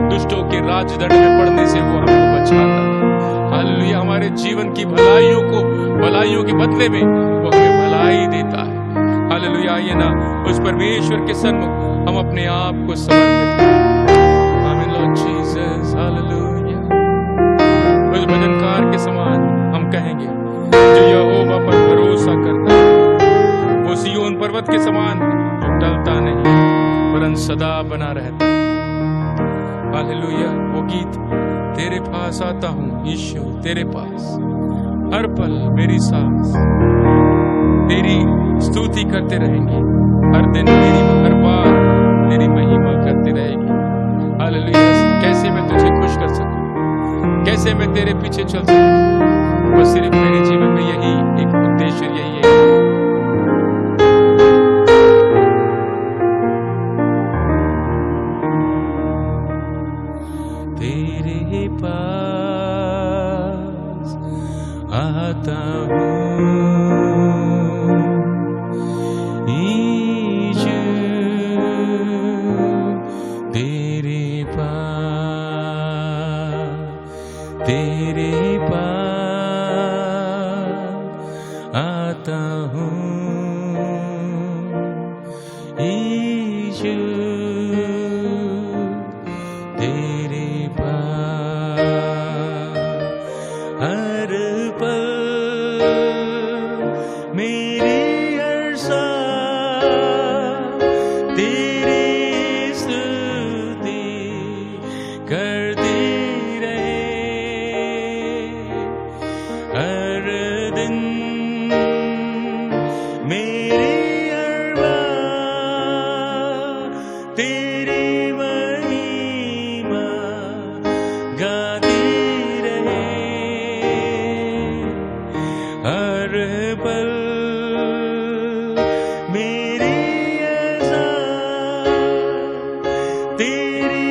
दुष्टों के राजदंड में पड़ने से वो हमको बचाता है। हालेलुया हमारे जीवन की भलाइयों के बदले में वो हमें भलाई देता है। हालेलुया आइए ना उस परमेश्वर के सन्मुख हम अपने आप को समर्पित करें। आमीन लॉर्ड जीसस हालेलुया। उस भजनकार के समान हम कहेंगे जो यहोवा पर भरोसा करता है, वो सिय्योन पर्वत के समान जो टलता नहीं वरन सदा बना रहता। हालेलुया वो गीत, तेरे पास आता हूँ यीशु तेरे पास, हर पल मेरी सांस तेरी स्तुति करते रहेंगे, हर दिन हर बार तेरी महिमा करते रहेगी। हालेलुया कैसे मैं तुझे खुश कर सकूं, कैसे मैं तेरे पीछे चल सकूं। बस सिर्फ मेरे जीवन में यही एक उद्देश्य, यही है तेरे पास आता हूँ यीशु तेरे पास आता हूँ यीशु तेरे पास, हर पल मेरी हर सांस तेरी स्तुति करती हर दिन मेरी हर बात तेरी महिमा गाती रहे, हर पल मेरी तेरी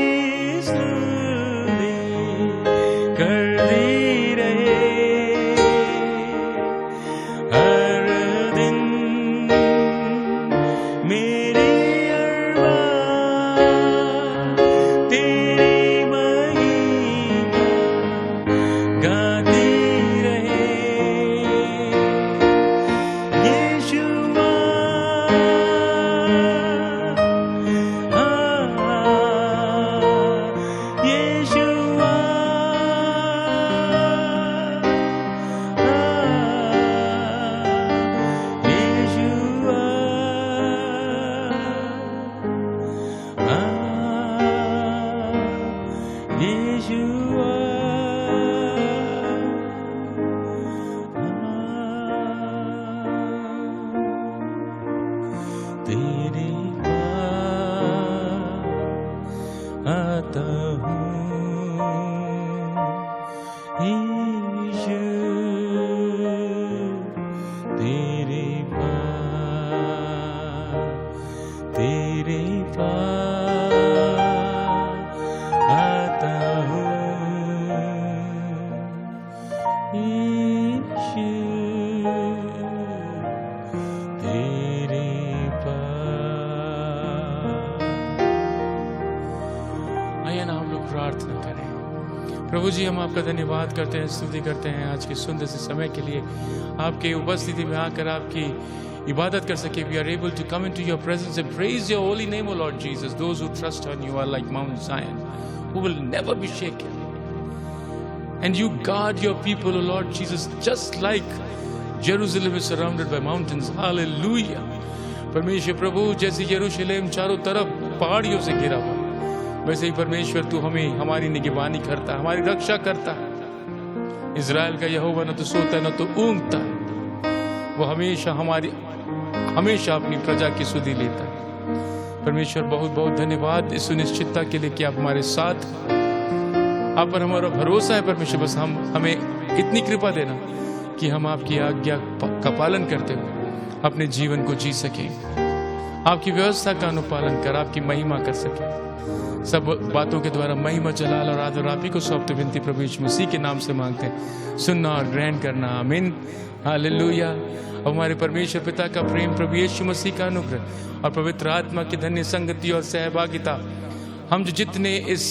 स्तुति करती रहे, हर दिन मेरी हर बात तेरी महिमा गाती रहे। यीशुआ यीशुआ तेरे पास आता हूँ यीशु तेरे पास आता हूँ यीशु तेरे पास। आइए ना हम लोग प्रार्थना करें। प्रभु जी हम आपका धन्यवाद करते हैं, स्तुति करते हैं आज के सुंदर से समय के लिए, आपके उपस्थिति में आकर आपकी इबादत कर सके। We are able to come into your presence and praise your holy name, O Lord Jesus. Those who trust on you are like Mount Zion, who will never be shaken. And you guard your people, O Lord Jesus, just like Jerusalem is surrounded by mountains. Hallelujah. परमेश्वर प्रभु जैसे यरूशलेम चारों तरफ पहाड़ियों से घिरा हुआ, वैसे ही परमेश्वर तू हमें हमारी निगरानी करता है, हमारी रक्षा करता है। इज़राइल का यहोवा न तो सोता है न तो ऊँघता है, वो हमेशा अपनी प्रजा की सुधि लेता है। परमेश्वर बहुत बहुत धन्यवाद इस सुनिश्चितता के लिए कि आप हमारे साथ, आप पर हमारा भरोसा है परमेश्वर। बस हमें इतनी कृपा देना कि हम आपकी आज्ञा का पालन करते हुए अपने जीवन को जी सकें, आपकी व्यवस्था का अनुपालन कर आपकी महिमा कर सकें। सब बातों के द्वारा महिमा जलाल और आदर आप ही को सौंपते विनती प्रभु यीशु मसीह के नाम से मांगते हैं, सुनना और ग्रहण करना, आमीन, हालेलुया। अब हमारे परमेश्वर पिता का प्रेम, प्रभु यीशु मसीह का अनुग्रह और पवित्र आत्मा की धन्य संगति और सहभागिता, हम जो जितने इस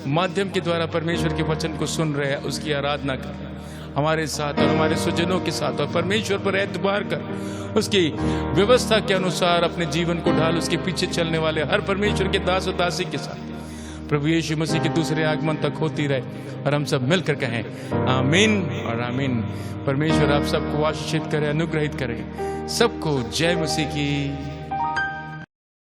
माध्यम के द्वारा परमेश्वर के वचन को सुन रहे हैं उसकी आराधना कर हमारे साथ और हमारे स्वजनों के साथ, और परमेश्वर पर एतबार कर उसकी व्यवस्था के अनुसार अपने जीवन को ढाल, उसके पीछे चलने वाले हर परमेश्वर के दास और दासी के साथ प्रभु यीशु मसीह के दूसरे आगमन तक होती रहे। और हम सब मिलकर कहें आमीन और आमीन। परमेश्वर आप सबको आशीषित करे, अनुग्रहित करे। सबको जय मसीह की।